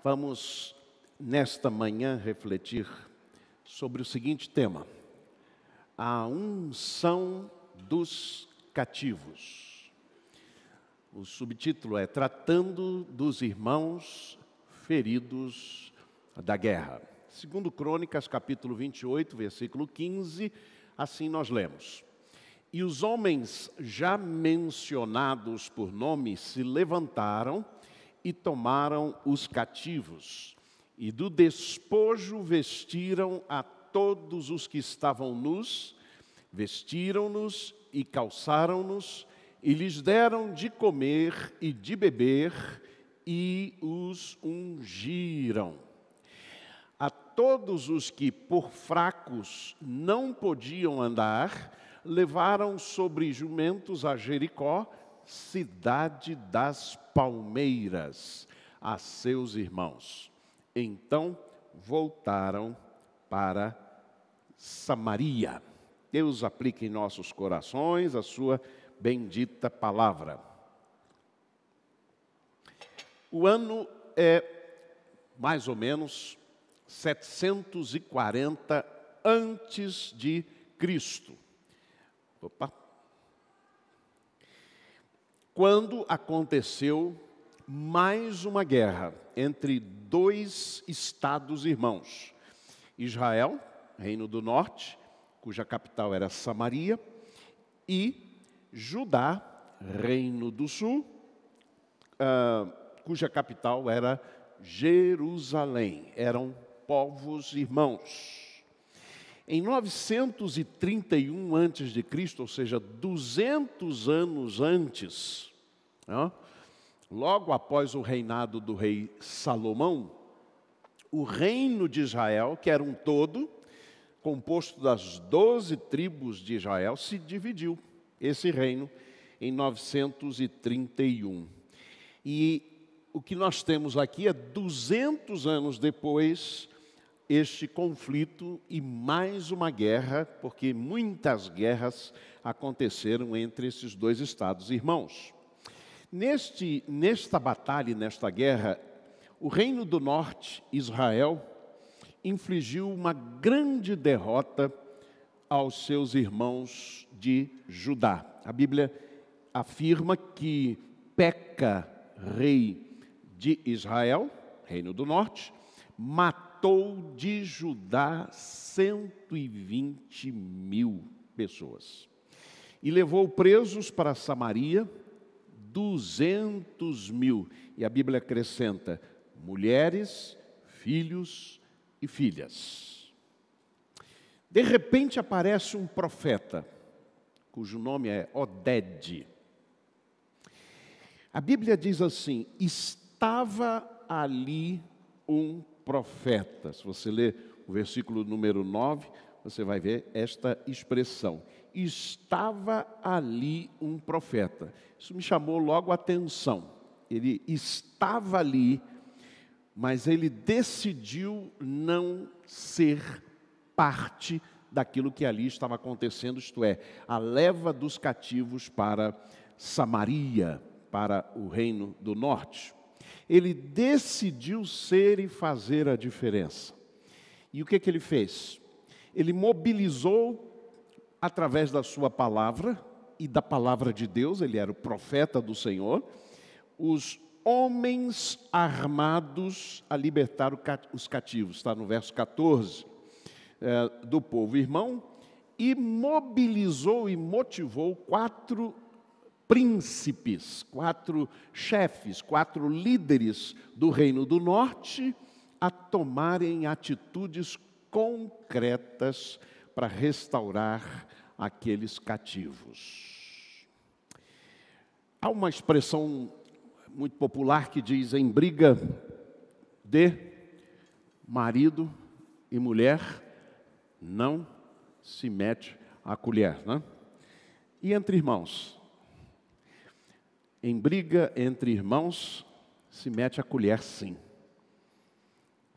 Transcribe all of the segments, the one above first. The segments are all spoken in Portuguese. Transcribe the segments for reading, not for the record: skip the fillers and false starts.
Vamos, nesta manhã, refletir sobre o seguinte tema: a unção dos cativos. O subtítulo é Tratando dos Irmãos Feridos da Guerra. Segundo Crônicas, capítulo 28, versículo 15, assim nós lemos: E os homens já mencionados por nome se levantaram e tomaram os cativos, e do despojo vestiram a todos os que estavam nus, vestiram-nos e calçaram-nos, e lhes deram de comer e de beber, e os ungiram. A todos os que por fracos não podiam andar, levaram sobre jumentos a Jericó, cidade das palmeiras, a seus irmãos. Então voltaram para Samaria. Deus aplique em nossos corações a sua bendita palavra. O ano é mais ou menos 740 antes de Cristo. Quando aconteceu mais uma guerra entre dois estados irmãos, Israel, Reino do Norte, cuja capital era Samaria, e Judá, Reino do Sul, cuja capital era Jerusalém. Eram povos irmãos. Em 931 a.C., ou seja, 200 anos antes, logo após o reinado do rei Salomão, o reino de Israel, que era um todo, composto das 12 tribos de Israel, se dividiu, esse reino, em 931. E o que nós temos aqui é 200 anos depois este conflito e mais uma guerra, porque muitas guerras aconteceram entre esses dois estados irmãos. Nesta batalha e nesta guerra, o Reino do Norte, Israel, infligiu uma grande derrota aos seus irmãos de Judá. A Bíblia afirma que Peca, rei de Israel, Reino do Norte, matou de Judá 120 mil pessoas. E levou presos para Samaria 200 mil. E a Bíblia acrescenta mulheres, filhos e filhas. De repente aparece um profeta, cujo nome é Oded. A Bíblia diz assim: estava ali um profeta. Se você ler o versículo número 9, você vai ver esta expressão: estava ali um profeta. Isso me chamou logo a atenção. Ele estava ali, mas ele decidiu não ser parte daquilo que ali estava acontecendo, isto é, a leva dos cativos para Samaria, para o Reino do Norte. Ele decidiu ser e fazer a diferença. E o que ele fez? Ele mobilizou, através da sua palavra e da palavra de Deus, ele era o profeta do Senhor, os homens armados a libertar os cativos. Está no verso 14 do povo irmão. E mobilizou e motivou 4 príncipes, 4 chefes, 4 líderes do Reino do Norte a tomarem atitudes concretas para restaurar aqueles cativos. Há uma expressão muito popular que diz: em briga de marido e mulher não se mete a colher, né? E entre irmãos? Em briga entre irmãos, se mete a colher, sim.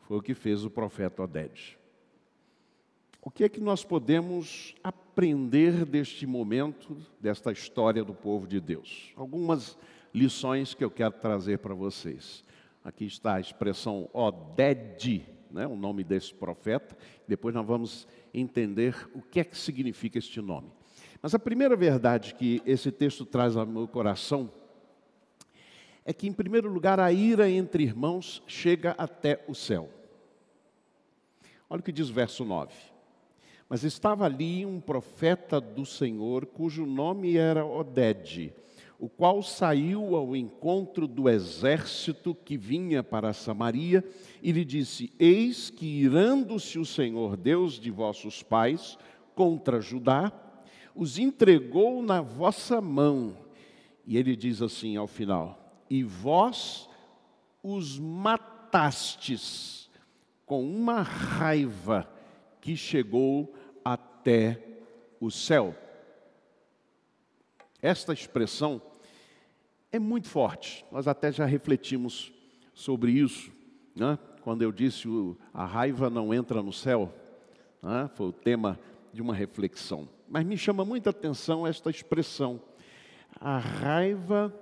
Foi o que fez o profeta Oded. O que é que nós podemos aprender deste momento, desta história do povo de Deus? Algumas lições que eu quero trazer para vocês. Aqui está a expressão Oded, né, o nome desse profeta. Depois nós vamos entender o que é que significa este nome. Mas a primeira verdade que esse texto traz ao meu coração é que, em primeiro lugar, a ira entre irmãos chega até o céu. Olha o que diz o verso 9. Mas estava ali um profeta do Senhor, cujo nome era Oded, o qual saiu ao encontro do exército que vinha para Samaria, e lhe disse: eis que, irando-se o Senhor Deus de vossos pais contra Judá, os entregou na vossa mão. E ele diz assim ao final: e vós os matastes com uma raiva que chegou até o céu. Esta expressão é muito forte. Nós até já refletimos sobre isso, né? Quando eu disse a raiva não entra no céu, né? Foi o tema de uma reflexão. Mas me chama muita atenção esta expressão, a raiva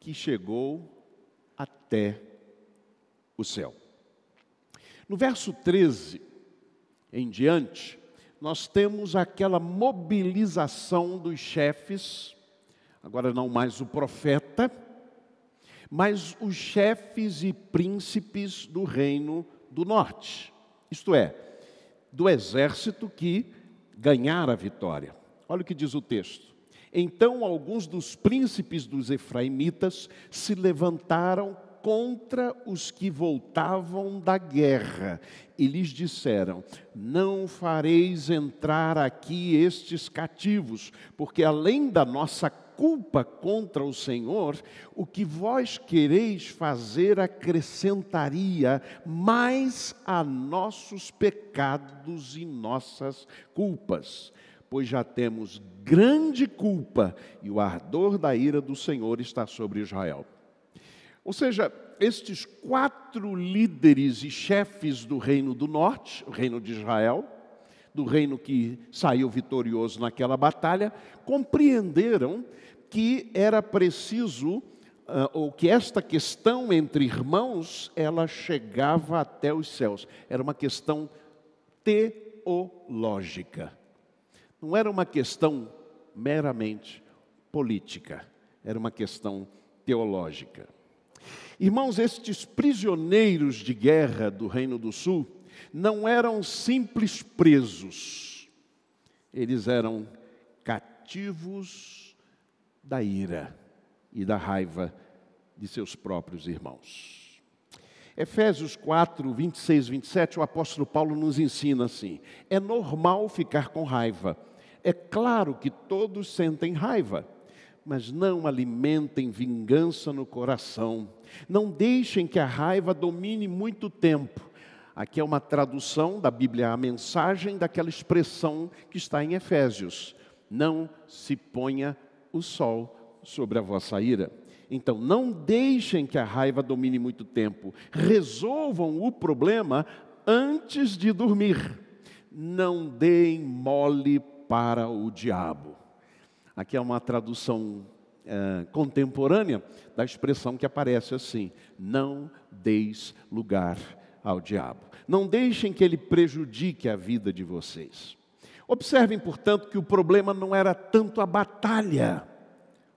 que chegou até o céu. No verso 13 em diante, nós temos aquela mobilização dos chefes, agora não mais o profeta, mas os chefes e príncipes do reino do norte, isto é, do exército que ganhara a vitória. Olha o que diz o texto. Então alguns dos príncipes dos efraimitas se levantaram contra os que voltavam da guerra e lhes disseram: não fareis entrar aqui estes cativos, porque além da nossa culpa contra o Senhor, o que vós quereis fazer acrescentaria mais a nossos pecados e nossas culpas, pois já temos grande culpa e o ardor da ira do Senhor está sobre Israel. Ou seja, estes 4 líderes e chefes do reino do norte, o reino de Israel, do reino que saiu vitorioso naquela batalha, compreenderam que era preciso, ou que esta questão entre irmãos, ela chegava até os céus. Era uma questão teológica. Não era uma questão meramente política, era uma questão teológica. Irmãos, estes prisioneiros de guerra do Reino do Sul não eram simples presos, eles eram cativos da ira e da raiva de seus próprios irmãos. Efésios 4, 26 e 27, o apóstolo Paulo nos ensina assim: é normal ficar com raiva, é claro que todos sentem raiva, mas não alimentem vingança no coração. Não deixem que a raiva domine muito tempo. Aqui é uma tradução da Bíblia, a mensagem daquela expressão que está em Efésios: não se ponha o sol sobre a vossa ira. Então, não deixem que a raiva domine muito tempo. Resolvam o problema antes de dormir. Não deem mole para o diabo. Aqui é uma tradução contemporânea da expressão que aparece assim: não deis lugar ao diabo. Não deixem que ele prejudique a vida de vocês. Observem, portanto, que o problema não era tanto a batalha,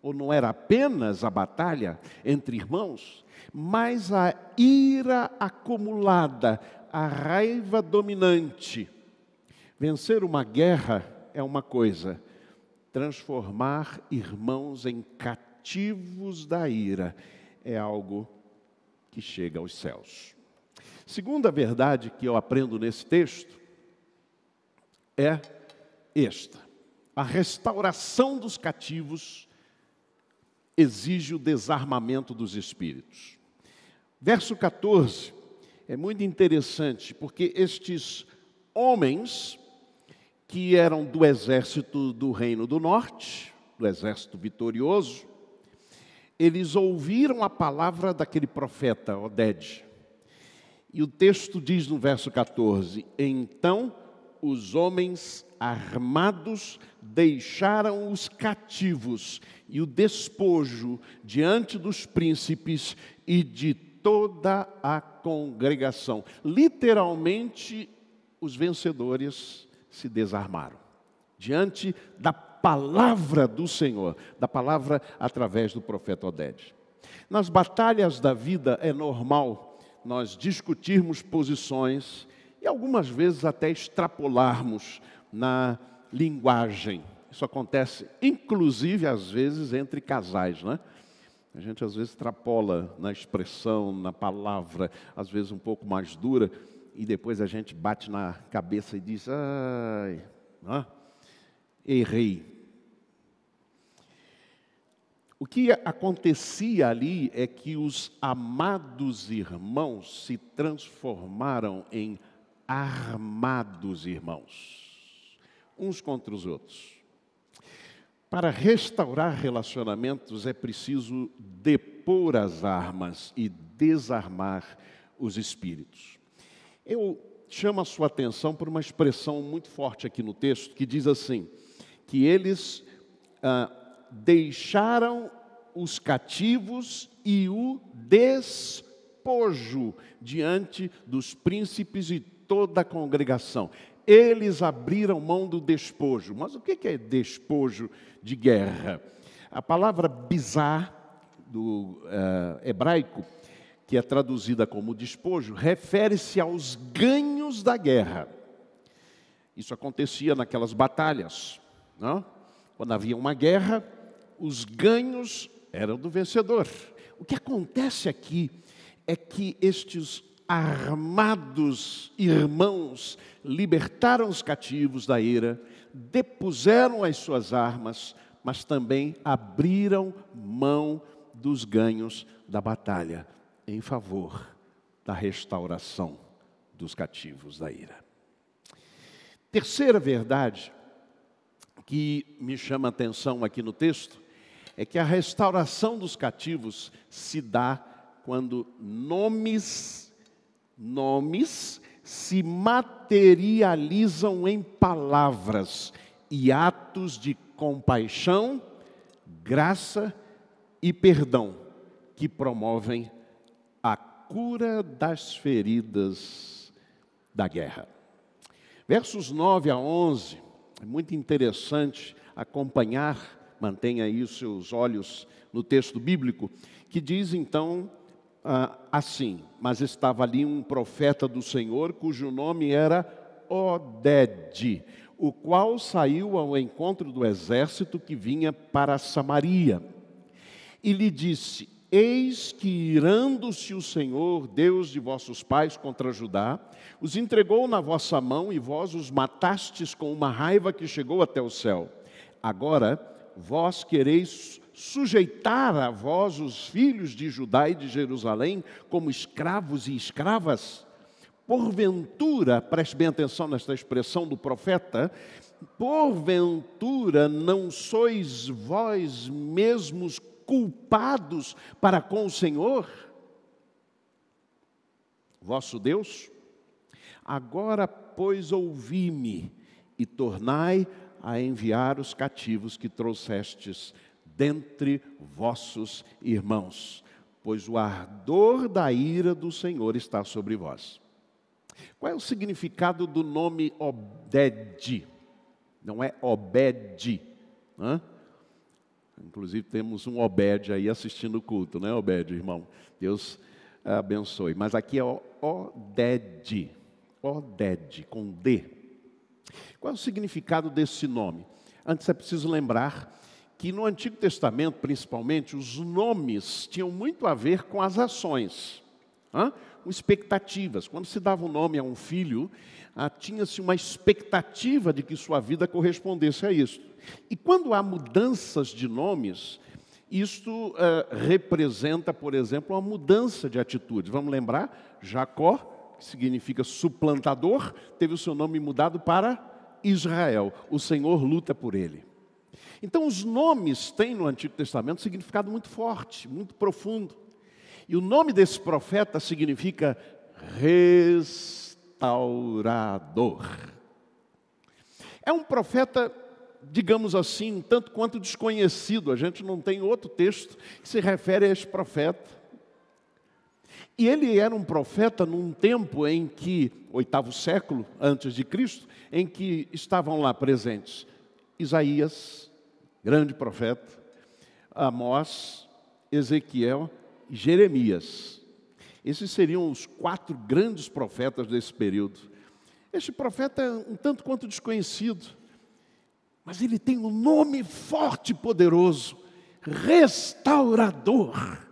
ou não era apenas a batalha entre irmãos, mas a ira acumulada, a raiva dominante. Vencer uma guerra é uma coisa, transformar irmãos em cativos da ira é algo que chega aos céus. Segunda verdade que eu aprendo nesse texto é esta: a restauração dos cativos exige o desarmamento dos espíritos. Verso 14 é muito interessante, porque estes homens que eram do exército do Reino do Norte, do exército vitorioso, eles ouviram a palavra daquele profeta, Oded. E o texto diz no verso 14: então os homens armados deixaram os cativos e o despojo diante dos príncipes e de toda a congregação. Literalmente, os vencedores se desarmaram diante da palavra do Senhor, da palavra através do profeta Oded. Nas batalhas da vida é normal nós discutirmos posições e algumas vezes até extrapolarmos na linguagem. Isso acontece, inclusive, às vezes, entre casais, né? A gente, às vezes, extrapola na expressão, na palavra, às vezes um pouco mais dura, e depois a gente bate na cabeça e diz, ai, errei. O que acontecia ali é que os amados irmãos se transformaram em armados irmãos, uns contra os outros. Para restaurar relacionamentos é preciso depor as armas e desarmar os espíritos. Eu chamo a sua atenção por uma expressão muito forte aqui no texto, que diz assim, que eles deixaram os cativos e o despojo diante dos príncipes e toda a congregação. Eles abriram mão do despojo. Mas o que é despojo de guerra? A palavra bizar, do hebraico, que é traduzida como despojo, refere-se aos ganhos da guerra. Isso acontecia naquelas batalhas, não? Quando havia uma guerra, os ganhos eram do vencedor. O que acontece aqui é que estes armados irmãos libertaram os cativos da ira, depuseram as suas armas, mas também abriram mão dos ganhos da batalha em favor da restauração dos cativos da ira. Terceira verdade que me chama a atenção aqui no texto é que a restauração dos cativos se dá quando nomes se materializam em palavras e atos de compaixão, graça e perdão, que promovem a cura das feridas da guerra. Versos 9 a 11, é muito interessante acompanhar, mantenha aí os seus olhos no texto bíblico, que diz então assim, mas estava ali um profeta do Senhor, cujo nome era Oded, o qual saiu ao encontro do exército que vinha para Samaria. E lhe disse, eis que irando-se o Senhor, Deus de vossos pais contra Judá, os entregou na vossa mão e vós os matastes com uma raiva que chegou até o céu. Agora, vós quereis sujeitar a vós os filhos de Judá e de Jerusalém como escravos e escravas? Porventura, preste bem atenção nesta expressão do profeta, porventura não sois vós mesmos culpados para com o Senhor, vosso Deus? Agora, pois, ouvi-me e tornai a enviar os cativos que trouxestes dentre vossos irmãos, pois o ardor da ira do Senhor está sobre vós. Qual é o significado do nome Oded? Não é Obed, né? Inclusive temos um Obed aí assistindo o culto, né, Obed, irmão? Deus abençoe. Mas aqui é Oded, Oded, com D. Qual é o significado desse nome? Antes é preciso lembrar que no Antigo Testamento, principalmente, os nomes tinham muito a ver com as ações, com expectativas. Quando se dava um nome a um filho, tinha-se uma expectativa de que sua vida correspondesse a isso. E quando há mudanças de nomes, isto representa, por exemplo, uma mudança de atitude. Vamos lembrar, Jacó, que significa suplantador, teve o seu nome mudado para Israel. O Senhor luta por ele. Então, os nomes têm no Antigo Testamento um significado muito forte, muito profundo. E o nome desse profeta significa restaurador. É um profeta, digamos assim, um tanto quanto desconhecido. A gente não tem outro texto que se refere a esse profeta. E ele era um profeta num tempo em que, 8º século antes de Cristo, em que estavam lá presentes Isaías, grande profeta, Amós, Ezequiel e Jeremias. Esses seriam os 4 grandes profetas desse período. Este profeta é um tanto quanto desconhecido, mas ele tem um nome forte e poderoso, restaurador.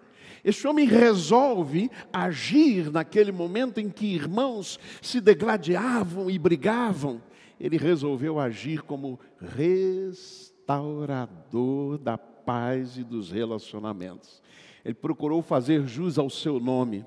Este homem resolve agir naquele momento em que irmãos se degladiavam e brigavam. Ele resolveu agir como restaurador da paz e dos relacionamentos. Ele procurou fazer jus ao seu nome,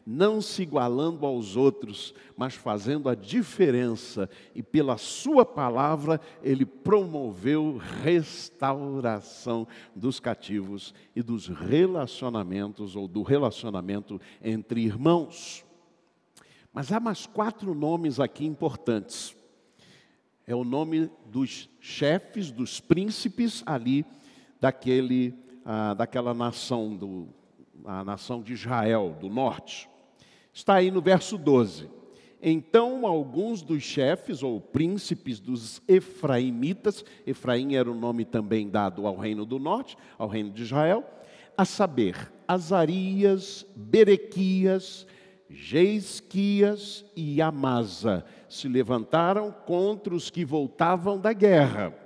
não se igualando aos outros, mas fazendo a diferença. E pela sua palavra, ele promoveu restauração dos cativos e dos relacionamentos, ou do relacionamento entre irmãos. Mas há mais 4 nomes aqui importantes. É o nome dos chefes, dos príncipes ali daquela nação, a nação de Israel, do norte. Está aí no verso 12. Então, alguns dos chefes ou príncipes dos efraimitas, Efraim era o nome também dado ao reino do norte, ao reino de Israel, a saber, Azarias, Berequias, Jeisquias e Amasa, se levantaram contra os que voltavam da guerra.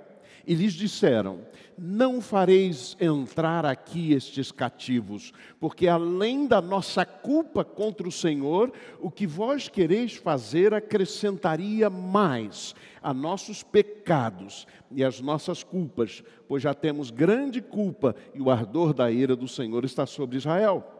E lhes disseram: não fareis entrar aqui estes cativos, porque além da nossa culpa contra o Senhor, o que vós quereis fazer acrescentaria mais a nossos pecados e as nossas culpas, pois já temos grande culpa e o ardor da ira do Senhor está sobre Israel.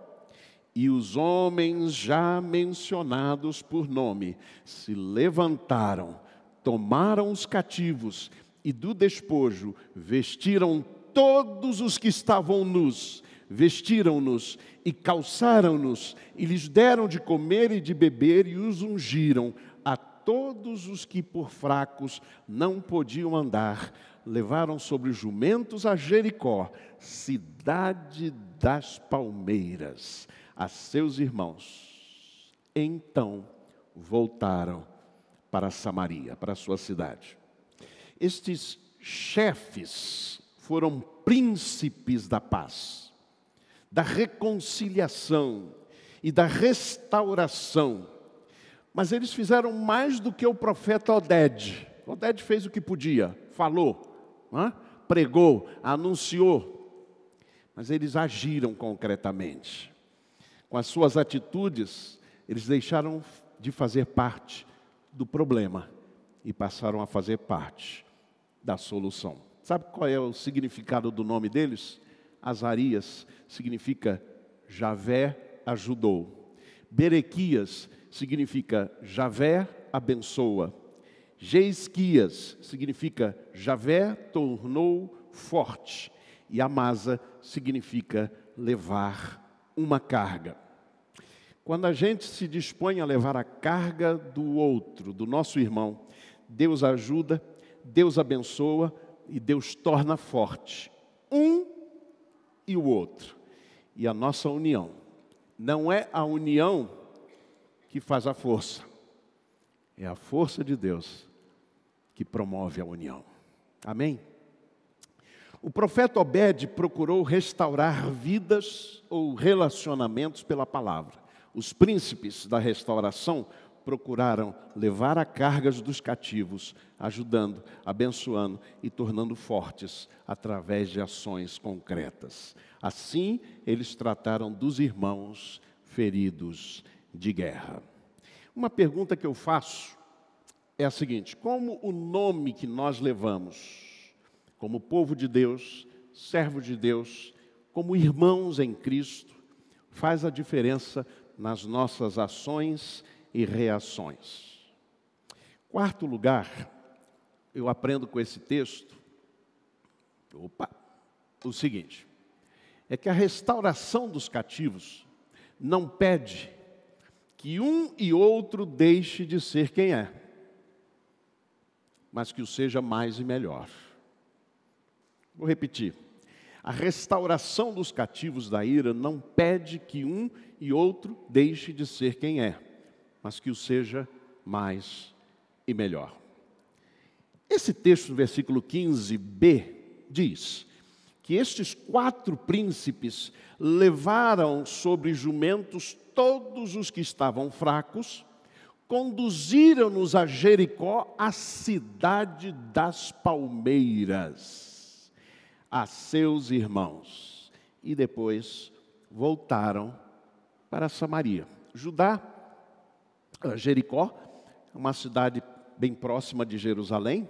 E os homens já mencionados por nome se levantaram, tomaram os cativos e do despojo vestiram todos os que estavam nus, vestiram-nos e calçaram-nos, e lhes deram de comer e de beber, e os ungiram. A todos os que por fracos não podiam andar, levaram sobre jumentos a Jericó, cidade das palmeiras, a seus irmãos. Então voltaram para Samaria, para a sua cidade. Estes chefes foram príncipes da paz, da reconciliação e da restauração. Mas eles fizeram mais do que o profeta Oded. Oded fez o que podia, falou, pregou, anunciou. Mas eles agiram concretamente. Com as suas atitudes, eles deixaram de fazer parte do problema e passaram a fazer parte da solução. Sabe qual é o significado do nome deles? Azarias significa Javé ajudou. Berequias significa Javé abençoa. Jeisquias significa Javé tornou forte. E Amasa significa levar uma carga. Quando a gente se dispõe a levar a carga do outro, do nosso irmão, Deus ajuda, Deus abençoa e Deus torna forte um e o outro. E a nossa união não é a união que faz a força, é a força de Deus que promove a união. Amém? O profeta Obed procurou restaurar vidas ou relacionamentos pela palavra. Os príncipes da restauração procuraram levar a cargas dos cativos, ajudando, abençoando e tornando fortes através de ações concretas. Assim, eles trataram dos irmãos feridos de guerra. Uma pergunta que eu faço é a seguinte: como o nome que nós levamos, como povo de Deus, servo de Deus, como irmãos em Cristo, faz a diferença nas nossas ações e reações? Quarto lugar, eu aprendo com esse texto, o seguinte, é que a restauração dos cativos não pede que um e outro deixe de ser quem é, mas que o seja mais e melhor. Vou repetir. A restauração dos cativos da ira não pede que um e outro deixe de ser quem é, mas que o seja mais e melhor. Esse texto, no versículo 15b, diz que estes 4 príncipes levaram sobre jumentos todos os que estavam fracos, conduziram-nos a Jericó, a cidade das palmeiras, a seus irmãos, e depois voltaram para Samaria. Jericó, uma cidade bem próxima de Jerusalém,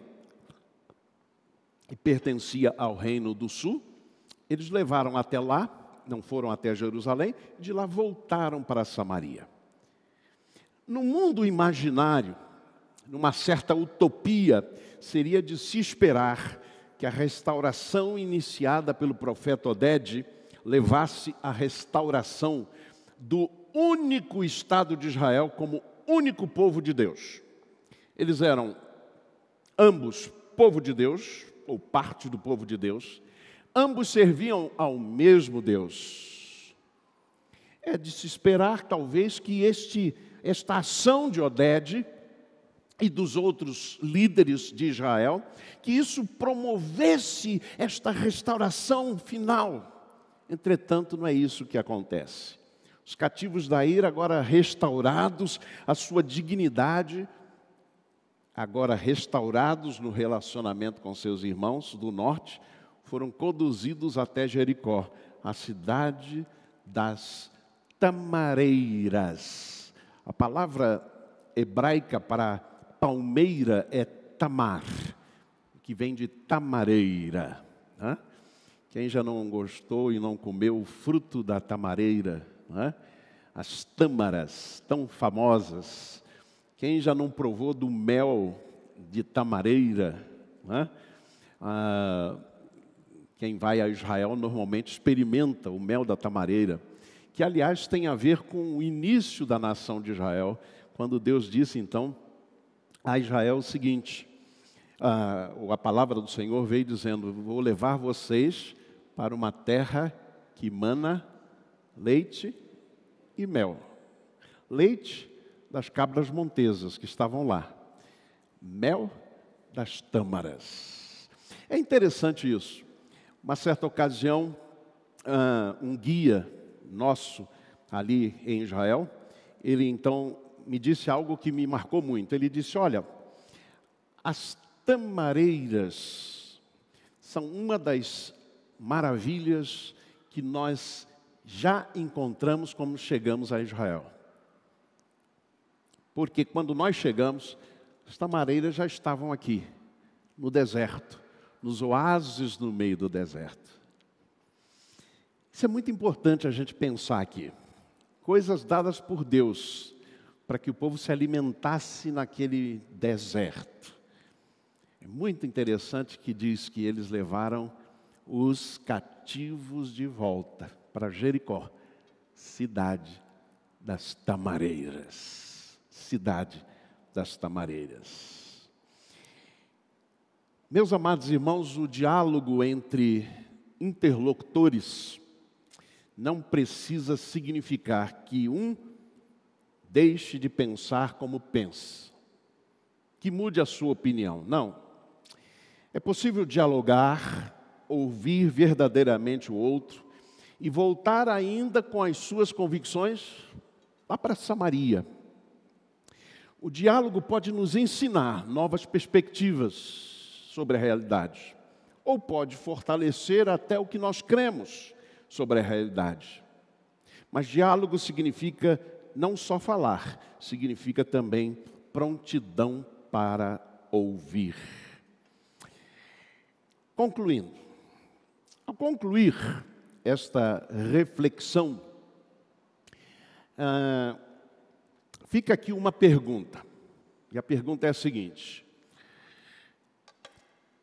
e pertencia ao reino do sul. Eles levaram até lá, não foram até Jerusalém, de lá voltaram para Samaria. No mundo imaginário, numa certa utopia, seria de se esperar que a restauração iniciada pelo profeta Oded levasse à restauração do único Estado de Israel como único povo de Deus. Eles eram ambos povo de Deus, ou parte do povo de Deus, ambos serviam ao mesmo Deus. É de se esperar, talvez, que esta ação de Oded e dos outros líderes de Israel, que isso promovesse esta restauração final. Entretanto, não é isso que acontece. Os cativos da ira, agora restaurados à sua dignidade, agora restaurados no relacionamento com seus irmãos do norte, foram conduzidos até Jericó, a cidade das tamareiras. A palavra hebraica para palmeira é tamar, que vem de tamareira. Quem já não gostou e não comeu o fruto da tamareira, as tâmaras tão famosas, quem já não provou do mel de tamareira, quem vai a Israel normalmente experimenta o mel da tamareira, que aliás tem a ver com o início da nação de Israel, quando Deus disse então a Israel o seguinte, a palavra do Senhor veio dizendo: vou levar vocês para uma terra que mana leite e mel. Leite das cabras montesas que estavam lá, mel das tâmaras. É interessante isso. Uma certa ocasião, um guia nosso ali em Israel, ele então me disse algo que me marcou muito. Ele disse: olha, as tamareiras são uma das maravilhas que nós já encontramos quando chegamos a Israel. Porque quando nós chegamos, as tamareiras já estavam aqui, no deserto, nos oásis no meio do deserto. Isso é muito importante a gente pensar aqui. Coisas dadas por Deus, para que o povo se alimentasse naquele deserto. É muito interessante que diz que eles levaram os cativos de volta para Jericó, cidade das tamareiras. Cidade das tamareiras. Meus amados irmãos, o diálogo entre interlocutores não precisa significar que um deixe de pensar como pensa, que mude a sua opinião. Não. É possível dialogar, ouvir verdadeiramente o outro e voltar ainda com as suas convicções lá para Samaria. O diálogo pode nos ensinar novas perspectivas sobre a realidade, ou pode fortalecer até o que nós cremos sobre a realidade. Mas diálogo significa não só falar, significa também prontidão para ouvir. Concluindo, ao concluir esta reflexão, fica aqui uma pergunta, e a pergunta é a seguinte: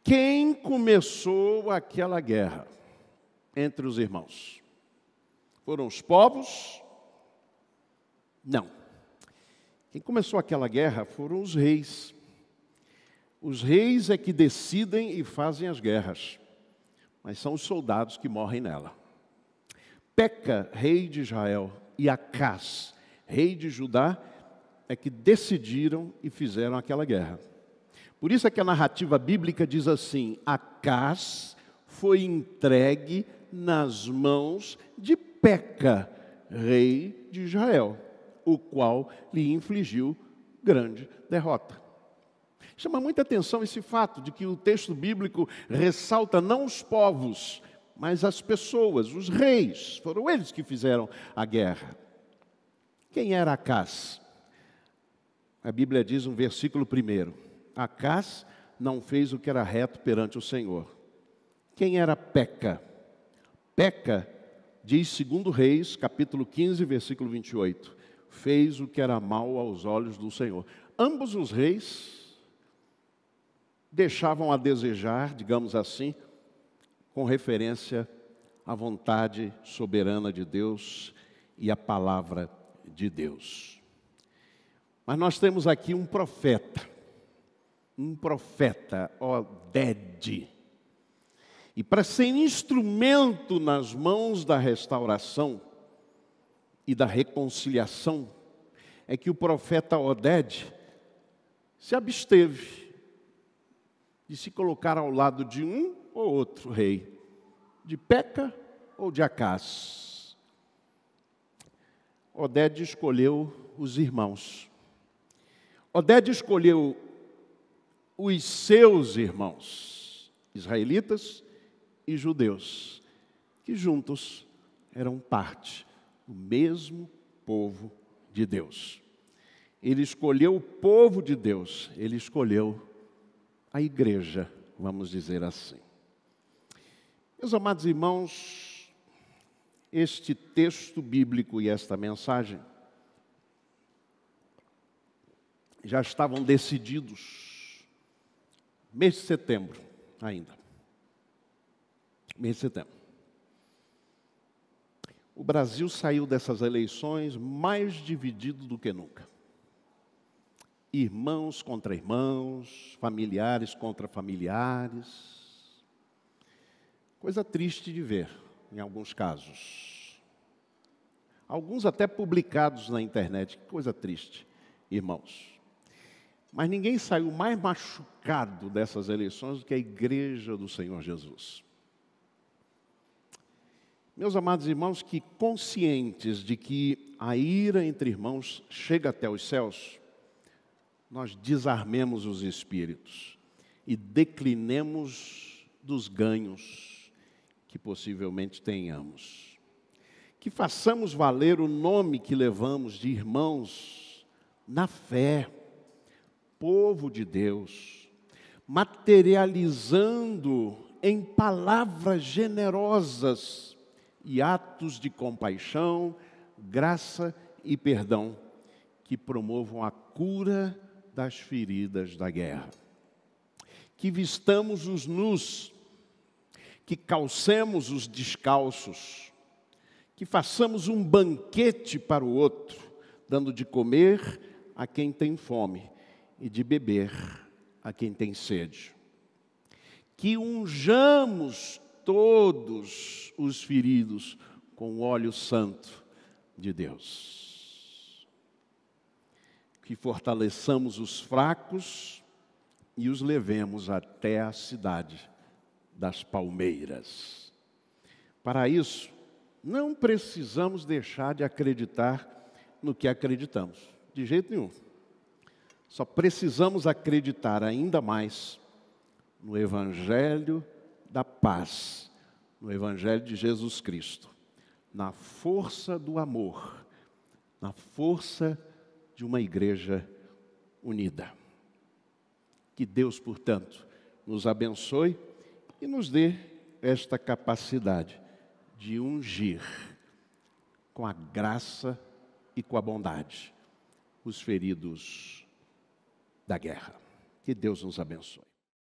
quem começou aquela guerra entre os irmãos? Foram os povos? Não. Quem começou aquela guerra foram os reis. Os reis é que decidem e fazem as guerras. mas são os soldados que morrem nela. Peca, rei de Israel, e Acás, rei de Judá, é que decidiram e fizeram aquela guerra. Por isso é que a narrativa bíblica diz assim: Acás foi entregue nas mãos de Peca, rei de Israel, o qual lhe infligiu grande derrota. Chama muita atenção esse fato de que o texto bíblico ressalta não os povos, mas as pessoas, os reis. Foram eles que fizeram a guerra. Quem era Acás? A Bíblia diz no versículo 1: Acás não fez o que era reto perante o Senhor. Quem era Peca? Peca, diz 2 Reis, capítulo 15, versículo 28, fez o que era mal aos olhos do Senhor. Ambos os reis deixavam a desejar, digamos assim, com referência à vontade soberana de Deus e à palavra de Deus. Mas nós temos aqui um profeta, Oded. E para ser instrumento nas mãos da restauração e da reconciliação, é que o profeta Oded se absteve de se colocar ao lado de um ou outro rei, de Peca ou de Acás. Oded escolheu os irmãos. Oded escolheu os seus irmãos, israelitas e judeus, que juntos eram parte do mesmo povo de Deus. Ele escolheu o povo de Deus, ele escolheu a igreja, vamos dizer assim. Meus amados irmãos, este texto bíblico e esta mensagem já estavam decididos, mês de setembro ainda. Mês de setembro. O Brasil saiu dessas eleições mais dividido do que nunca. Irmãos contra irmãos, familiares contra familiares. Coisa triste de ver, em alguns casos. Alguns até publicados na internet. Que coisa triste, irmãos. Mas ninguém saiu mais machucado dessas eleições do que a igreja do Senhor Jesus. Meus amados irmãos, que conscientes de que a ira entre irmãos chega até os céus, nós desarmemos os espíritos e declinemos dos ganhos que possivelmente tenhamos. Que façamos valer o nome que levamos de irmãos na fé, povo de Deus, materializando em palavras generosas e atos de compaixão, graça e perdão, que promovam a cura das feridas da guerra. Que vistamos os nus, que calcemos os descalços, que façamos um banquete para o outro, dando de comer a quem tem fome e de beber a quem tem sede. Que unjamos todos os feridos com o óleo santo de Deus. Que fortaleçamos os fracos e os levemos até a cidade das palmeiras. Para isso, não precisamos deixar de acreditar no que acreditamos, de jeito nenhum. Só precisamos acreditar ainda mais no Evangelho da paz, no Evangelho de Jesus Cristo, na força do amor, na força de uma igreja unida. Que Deus, portanto, nos abençoe e nos dê esta capacidade de ungir com a graça e com a bondade os feridos da guerra. Que Deus nos abençoe.